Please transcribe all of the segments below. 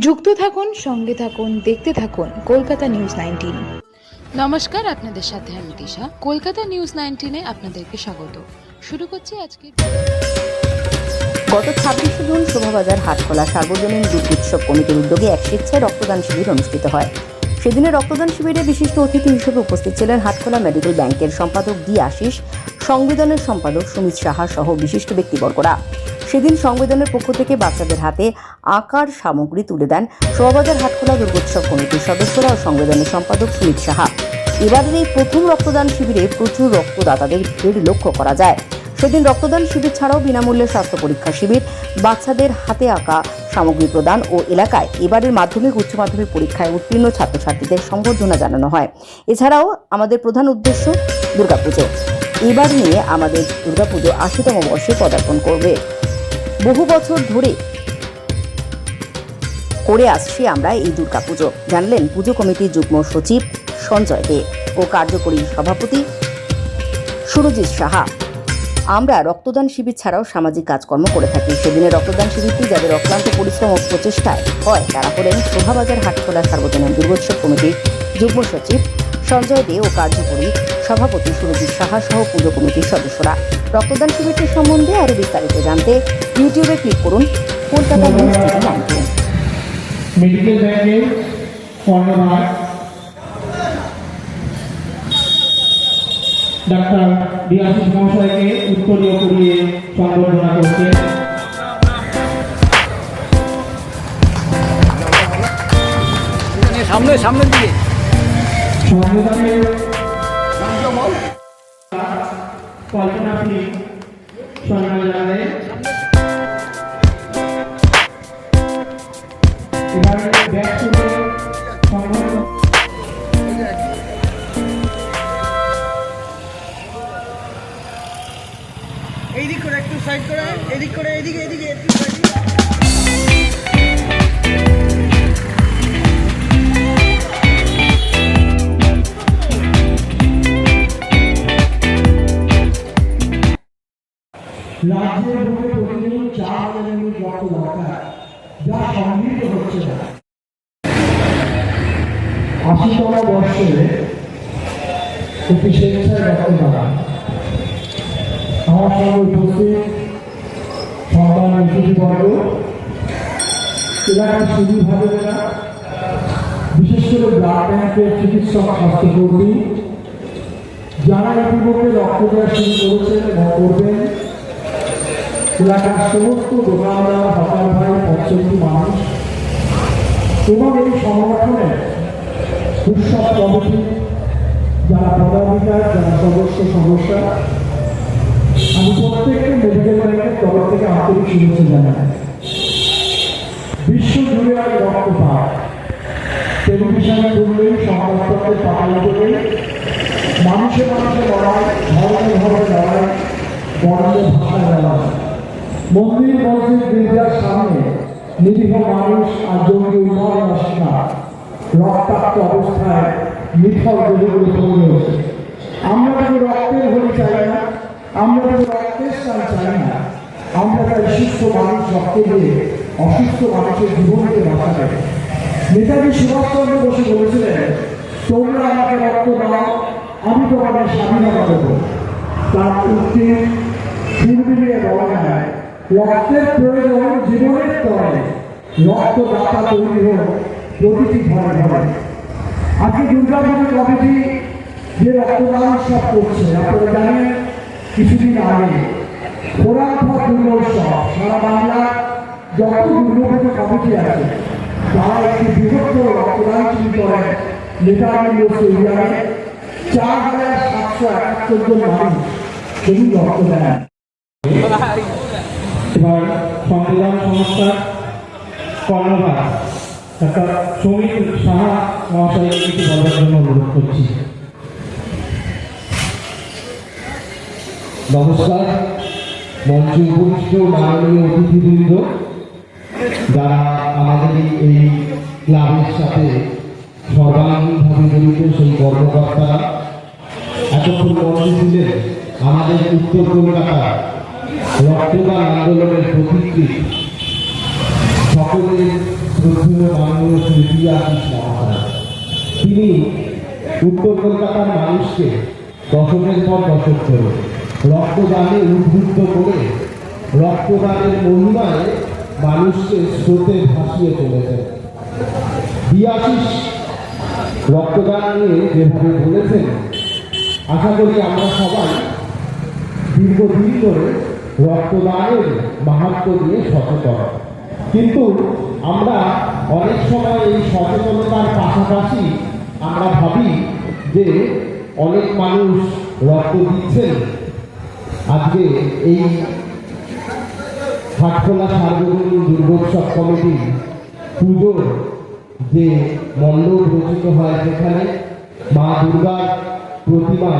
যুক্ত থাকুন, সঙ্গে থাকুন, দেখতে থাকুন কলকাতা নিউজ 19। নমস্কার, আপনাদের সাথে আমি দিশা। কলকাতা নিউজ 19-এ আপনাদেরকে স্বাগত। শুরু করছি আজকে। গত 26 জুন শোভাবাজার হাটখোলা সার্বজনীন দুর্গোৎসব কমিটির উদ্যোগে এক স্বেচ্ছায় রক্তদান শিবির অনুষ্ঠিত হয়। সেদিনে রক্তদান শিবিরে বিশিষ্ট অতিথি হিসেবে উপস্থিত ছিলেন হাটখোলা মেডিকেল ব্যাংকের সম্পাদক ডি আশিস, সংবেদনের সম্পাদক সুমিত সাহা সহ বিশিষ্ট ব্যক্তিবর্গরা। সেদিন সংবেদনের পক্ষ থেকে বাচ্চাদের হাতে আঁকার সামগ্রী তুলে দেন শোভাবাজার হাটখোলা দুর্গোৎসব কমিটির সদস্যরা ও সংবেদনের সম্পাদক সুমিত সাহা। এবারের এই প্রথম রক্তদান শিবিরে প্রচুর রক্তদাতাদের ভিড় লক্ষ্য করা যায়। সেদিন রক্তদান শিবির ছাড়াও বিনামূল্যে স্বাস্থ্য পরীক্ষা শিবির, বাচ্চাদের হাতে আঁকা সামগ্রী প্রদান ও এলাকায় এবারের মাধ্যমিক উচ্চ মাধ্যমিক পরীক্ষায় উত্তীর্ণ ছাত্রছাত্রীদের সংবর্ধনা জানানো হয়। এছাড়াও আমাদের প্রধান উদ্দেশ্য দুর্গাপুজো। এবার নিয়ে আমাদের দুর্গাপুজো ৮০তম বর্ষে পদার্পণ করবে। বহু বছর ধরে করে আসছি আমরা এই দুর্গাপুজো, জানলেন পুজো কমিটির যুগ্ম সচিব সঞ্জয় দে ও কার্যকরী সভাপতি সুরজিৎ সাহা। আমরা রক্তদান শিবির ছাড়াও সামাজিক কাজকর্ম করে থাকি। সেদিনের রক্তদান শিবিরটি যাদের অক্লান্ত পরিশ্রম ও প্রচেষ্টায় হয় তারা হলেন শোভাবাজার হাটখোলা সার্বজনীন দুর্গোৎসব কমিটির যুগ্ম সচিব সঞ্জয় দে ও কার্যকরী সভাপতি সুরজিৎ সাহা সহ পুজো কমিটির সদস্যরা। রক্তদান শিবিরটি সম্বন্ধে আরও বিস্তারিত জানতে ইউটিউবে ক্লিক করুন কলকাতা নিউজ 19। মেডিকেল ব্যাংকের কর্ণধার ডাক্তার ডি আশিস মহাশয়কে উত্তরীয় করিয়ে সংবর্ধনা করছে। সামনের দিকে সংবিধানের কল্পনাটি সম্মান জানালে এবারে ব্যাক করে সংবর্ধনা এইদিক করে একটু সাইড করে, এদিক করে, এদিকে এদিকে একটু সাইড। রাজ্যের বুকে প্রতিদিন 4,000 ইউনিট রক্ত দরকার, যা সমৃদ্ধ হচ্ছে না। ৮০তম বর্ষে একটি স্বেচ্ছায় রক্তদান। আমার সঙ্গে উপস্থিত সন্তান অতিথিবর্গ, এলাকার সুবিধাভোগীরা, বিশেষ করে ব্লাড ব্যাংকের চিকিৎসক, স্বাস্থ্যকর্মী, যারা ইতিমধ্যে রক্ত দেওয়া শুরু করেছেন এবং করবেন, এলাকার সমস্ত দোকানদার, হকার ভাই, পথচলতি মানুষ এবং এই সংগঠনের উৎসব কমিটি যারা পদাধিকার, যারা সদস্য, আমি প্রত্যেককে মেডিকেল ব্যাংকের তরফ থেকে আন্তরিক শুভেচ্ছা জানাই। বিশ্ব জুড়ে আজ রক্তপাত, টেলিভিশনে তুললেই, সংবাদপত্রে পাঠানো করলেই মানুষে লড়াই, ধর্মে লড়াই, বর্ণে ভাষায় লড়াই। মন্দির, মসজিদ, গির্জার সামনে নিরীহ মানুষ আর জঙ্গি উন্নয়ন আসনা রক্তাক্ত অবস্থায় নিথর দেহগুলো পড়ে রয়েছে। আমরা কিন্তু রক্তের হোলি চাই না, আমরা কিন্তু রক্তের স্নান চাই না। আমরা তাই সুস্থ মানুষ রক্ত দিয়ে অসুস্থ মানুষের জীবনকে বাঁচাবে। নেতাজি সুভাষচন্দ্র বসু বলেছিলেন, তোমরা আমাকে রক্ত দাও, আমি তোমাদের স্বাধীনতা দেবো। তার উক্তি সুর মিলিয়ে বলা যায়, রক্তের প্রয়োজন জীবনের তরে, রক্তদাতা তৈরি হোক প্রতিটি ঘরে ঘরে। আজকে দুর্গাপুজো কমিটি যে রক্তদান উৎসব করছে, আপনারা জানেন কিছুদিন আগে কোরআনপুর দুর্গোৎসব সারা বাংলা যত দুর্গাপুজো কমিটি আছে তারা একটি বৃহত্তর রক্তদান শিবির করেন। নেতাজি স্টেডিয়ামে 4,771 জন মানুষ সেদিন রক্ত দেন। এবার সংবিধান সংস্থার কর্ণধার ডাক্তার সুমিত সাহা মহাশয়কে কিছু বলার জন্য অনুরোধ করছি। নমস্কার, মঞ্চে উপবিষ্ট মাননীয় অতিথিবৃন্দ, যারা আমাদের এই ক্লাবের সাথে সর্বাঙ্গীনভাবে জড়িত সেই কর্মকর্তারা, এতক্ষণ মঞ্চে ছিলেন আমাদের উত্তর কলকাতা রক্তদান আন্দোলনের প্রতিকৃতি সকলের শ্রদ্ধেয় মাননীয় শ্রী আশিস মহাশয়। তিনি উত্তর কলকাতার মানুষকে দশকের পর দশক ধরে রক্তদানে উদ্বুদ্ধ করে রক্তদানের মহিমায় মানুষকে স্রোতে ভাসিয়ে চলেছেন। আশিস রক্তদান নিয়ে যেভাবে বলেছেন, আশা করি আমরা সবাই দীর্ঘদিন ধরে রক্তদানের মাহাত্ম্য নিয়ে সচেতন, কিন্তু আমরা অনেক সময় এই সচেতনতার পাশাপাশি আমরা ভাবি যে অনেক মানুষ রক্ত দিচ্ছেন। আজকে এই হাটখোলা সার্বজনীন দুর্গোৎসব কমিটি পুজোর যে মণ্ডপ রচিত হয়, যেখানে মা দুর্গার প্রতিমা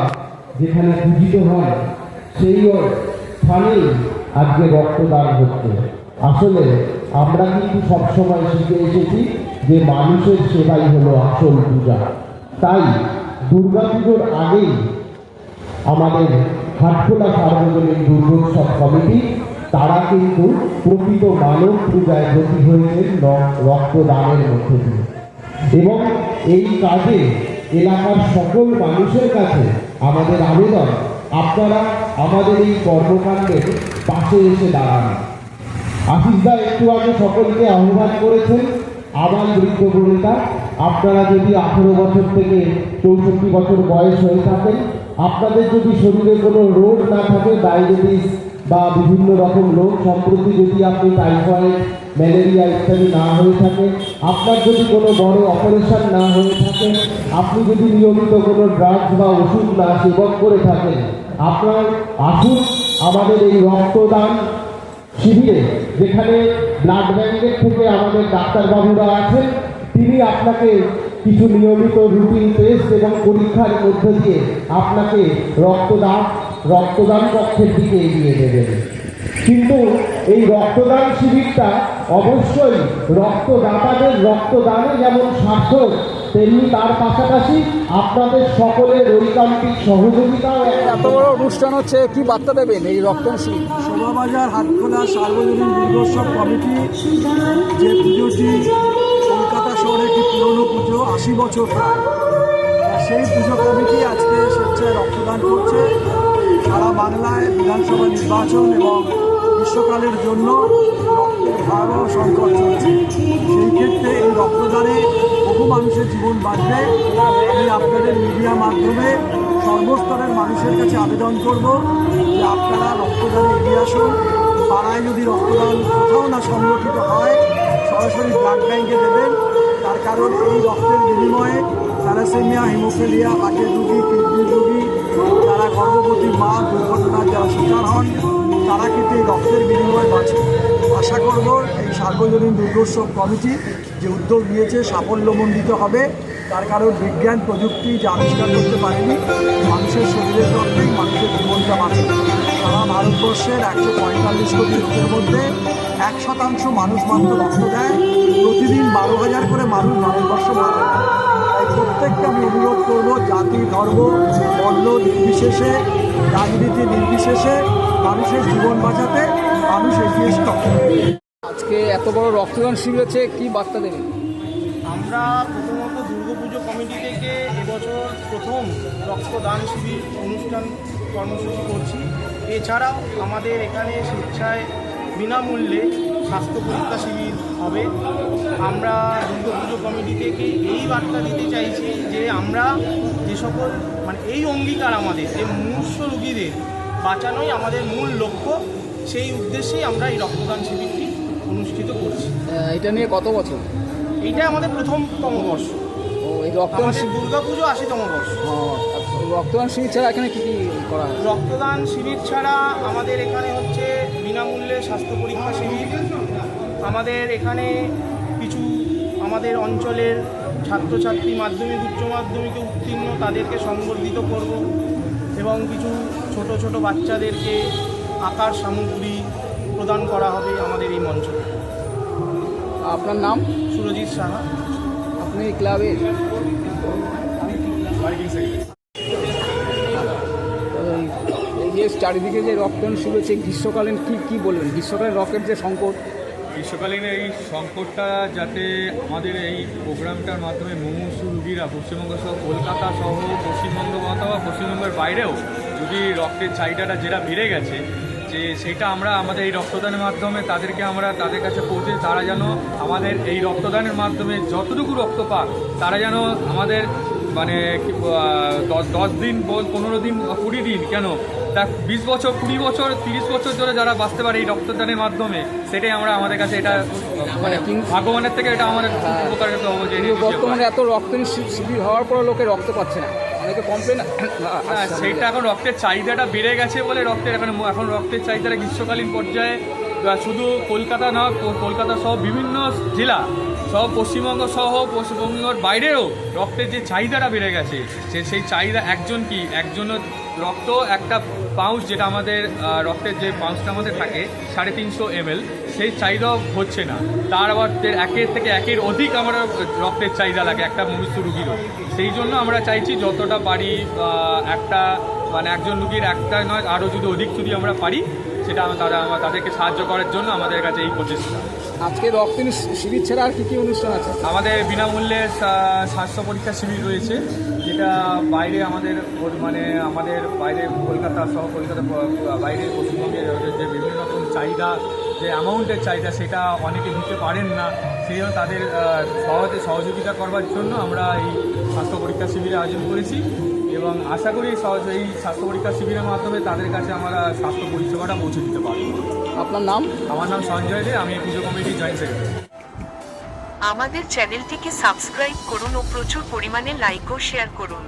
যেখানে পূজিত হয়, সেই স্থানেই আজকে রক্তদান হচ্ছে। আসলে আমরা কিন্তু সবসময় শিখে এসেছি যে মানুষের সেবাই হলো আসল পূজা। তাই দুর্গা পুজোর আগেই আমাদের হাটখোলা সার্বজনীন দুর্গোৎসব কমিটি তারা কিন্তু প্রকৃত মানব পূজায় ব্রতী হয়েছেন রক্তদানের মধ্যে দিয়ে। এবং এই কাজে এলাকার সকল মানুষের কাছে আমাদের আবেদন, আপনারা আমাদের এই কর্মকাণ্ডের পাশে এসে দাঁড়ান। আশিসদা একটু আগে সকলকে আহ্বান করেছেন, আমার বৃদ্ধ বনিতা, আপনারা যদি 18 বছর থেকে 64 বছর বয়স হয়ে থাকেন, আপনাদের যদি শরীরে কোনো রোগ না থাকে, ডায়াবেটিস বা বিভিন্ন রকম রোগ, সম্প্রতি যদি আপনি টাইফয়েড, ম্যালেরিয়া ইত্যাদি না হয়ে থাকে, আপনার যদি কোনো বড় অপারেশন না হয়ে থাকে, আপনি যদি নিয়মিত কোনো ড্রাগস বা ওষুধ না সেবন করে থাকেন, আপনার আসুন আমাদের এই রক্তদান শিবিরে, যেখানে ব্লাড ব্যাংকের থেকে আমাদের ডাক্তারবাবুরা আছেন। তিনি আপনাকে কিছু নিয়মিত রুটিন টেস্ট এবং পরীক্ষার মধ্য দিয়ে আপনাকে রক্তদান কক্ষের দিকে এগিয়ে দেবেন। কিন্তু এই রক্তদান শিবিরটা অবশ্যই রক্তদাতাদের রক্তদানে যেমন সার্থক, তেমনি তার পাশাপাশি আপনাদের সকলের ঐকান্তিক সহযোগিতাও। এত বড় অনুষ্ঠান হচ্ছে, কি বার্তা দেবেন এই রক্তদান শিবির? শোভাবাজার হাটখোলা সার্বজনীন দুর্গোৎসব কমিটি যে পুজোটি কলকাতা শহরে একটি পুরনো পুজো, 80 বছর প্রায়, সেই পুজো কমিটি আজকে স্বেচ্ছায় রক্তদান করছে। সারা বাংলায় বিধানসভা নির্বাচন এবং গ্রীষ্মকালের জন্য রক্তের ভয়াবহ সংকট চলছে। সেই ক্ষেত্রে এই রক্তদানে বহু মানুষের জীবন বাঁচবে। আমি আপনাদের মিডিয়া মাধ্যমে সর্বস্তরের মানুষের কাছে আবেদন করব যে আপনারা রক্তদানে এগিয়ে আসুন। পাড়ায় যদি রক্তদান কোথাও না সংগঠিত হয়, সরাসরি ব্লাড ব্যাংকে দেবেন। তার কারণ এই রক্তের বিনিময়ে থ্যালাসেমিয়া, হিমোফিলিয়া, হার্টের রোগী, কিডনি রোগী, যারা গর্ভবতী মা, দুর্ঘটনার যারা শিকার হন, তারা কিন্তু এই রক্তের বিনিময়ে বাঁচে। আশা করব এই সার্বজনীন দুর্গোৎসব কমিটি যে উদ্যোগ নিয়েছে সাফল্যমণ্ডিত হবে। তার কারণ বিজ্ঞান প্রযুক্তি যে আবিষ্কার করতে পারেনি, মানুষের শরীরের রক্তেই মানুষের জীবনটা বাঁচে। সারা ভারতবর্ষের 145 কোটি লোকের মধ্যে 1% মানুষ মাত্র রক্ত দেয়। প্রতিদিন 12,000 করে মানুষ ভারতবর্ষে মারা যায়। তাই প্রত্যেককে আমি অনুরোধ করব, জাতি, ধর্ম, বর্ণ নির্বিশেষে, রাজনীতি নির্বিশেষে মানুষের জীবন বাঁচাতে মানুষ এগিয়ে এসে রক্ত দেবে। আজকে এত বড় রক্তদান শিবির হচ্ছে, কি বার্তা দেবেন? আমরা প্রথমত দুর্গাপুজো কমিটি থেকে এবছর প্রথম রক্তদান শিবির অনুষ্ঠান কর্মসূচি করছি। এছাড়াও আমাদের এখানে স্বেচ্ছায় বিনামূল্যে স্বাস্থ্য পরীক্ষা শিবির হবে। আমরা দুর্গাপুজো কমিটি থেকে এই বার্তা দিতে চাইছি যে আমরা যে সকল এই অঙ্গীকার আমাদের যে মুমূর্ষু রোগীদের বাঁচানোই আমাদের মূল লক্ষ্য, সেই উদ্দেশ্যেই আমরা এই রক্তদান শিবিরটি অনুষ্ঠিত করছি। এটা নিয়ে কত বছর? এইটা আমাদের প্রথমতম বর্ষ। ও, এই রক্তদান দুর্গাপুজো 80তম বর্ষ। রক্তদান শিবির ছাড়া এখানে কী কী করা হয়? রক্তদান শিবির ছাড়া আমাদের এখানে হচ্ছে বিনামূল্যে স্বাস্থ্য পরীক্ষা শিবির। আমাদের এখানে কিছু আমাদের অঞ্চলের ছাত্রছাত্রী মাধ্যমিক উচ্চ মাধ্যমিকে উত্তীর্ণ তাদেরকে সংবর্ধিত করব এবং কিছু ছোট ছোট বাচ্চাদেরকে আঁকার সামগ্রী প্রদান করা হবে আমাদের এই মঞ্চে। আপনার নাম? সুরজিৎ সাহা। আপনি ক্লাবের? এই যে চারিদিকে যে রক্তদান শিবির হচ্ছে, গ্রীষ্মকালীন কি বলবেন? গ্রীষ্মকালীন রক্তের যে সংকট, গ্রীষ্মকালীন এই সংকটটা যাতে আমাদের এই প্রোগ্রামটার মাধ্যমে মুমূর্ষু রুগীরা পশ্চিমবঙ্গ সহ কলকাতা সহ পশ্চিমবঙ্গ অথবা পশ্চিমবঙ্গের বাইরেও যদি রক্তের চাহিদাটা যেটা বেড়ে গেছে যে সেইটা আমরা আমাদের এই রক্তদানের মাধ্যমে তাদেরকে আমরা তাদের কাছে পৌঁছে তারা যেন আমাদের এই রক্তদানের মাধ্যমে যতটুকু রক্ত পাক তারা যেন আমাদের মানে 10 দিন 15 দিন 20 দিন কেন তা 20 বছর 20 বছর 30 বছর ধরে যারা বাঁচতে পারে এই রক্তদানের মাধ্যমে সেটাই আমরা আমাদের কাছে এটা মানে ভগবানের থেকে এটা আমাদের উপকার হবো যে বর্তমানে এত রক্তদান শিবির হওয়ার পর লোকে রক্ত পাচ্ছে না, অনেকে কমপ্লেন। সেইটা এখন রক্তের চাহিদাটা বেড়ে গেছে বলে এখন রক্তের চাহিদাটা গ্রীষ্মকালীন পর্যায়ে শুধু কলকাতা না কলকাতা সহ বিভিন্ন জেলা সব পশ্চিমবঙ্গ সহ পশ্চিমবঙ্গের বাইরেও রক্তের যে চাহিদাটা বেড়ে গেছে সেই চাহিদা একজন রক্ত একটা পাউচ যেটা আমাদের রক্তের যে পাউচটা আমাদের থাকে 350 ml সেই চাহিদাও হচ্ছে না, তার আবার একের অধিক আমরা রক্তের চাহিদা লাগে একটা মুমূর্ষু রুগীরও। সেই জন্য আমরা চাইছি যতটা পারি একটা মানে একজন রুগীর একটা নয় আরও যদি অধিক যদি আমরা পারি সেটা তাদেরকে সাহায্য করার জন্য আমাদের কাছে এই প্রচেষ্টা। আজকে রক্তদান শিবির ছাড়া আর কী অনুষ্ঠান আছে? আমাদের বিনামূল্যে স্বাস্থ্য পরীক্ষা শিবির রয়েছে যেটা বাইরে আমাদের বাইরে কলকাতা সহ কলকাতা বাইরে পশ্চিমবঙ্গের যে বিভিন্ন রকম চাহিদা যে অ্যামাউন্টের চাহিদা সেটা অনেকে দিতে পারেন না, সেই জন্য তাদের সহযোগিতা করবার জন্য আমরা এই স্বাস্থ্য পরীক্ষা শিবিরের আয়োজন করেছি এবং আশা করি এই স্বাস্থ্য পরীক্ষা শিবিরের মাধ্যমে তাদের কাছে আমরা স্বাস্থ্য পরিষেবাটা পৌঁছে দিতে পারব। আপনার নাম? আমার নাম সঞ্জয় দে, আমি পুজো কমিটির জয়েন্ট সেক্রেটারি। আমাদের চ্যানেলটিকে সাবস্ক্রাইব করুন ও প্রচুর পরিমাণে লাইক ও শেয়ার করুন।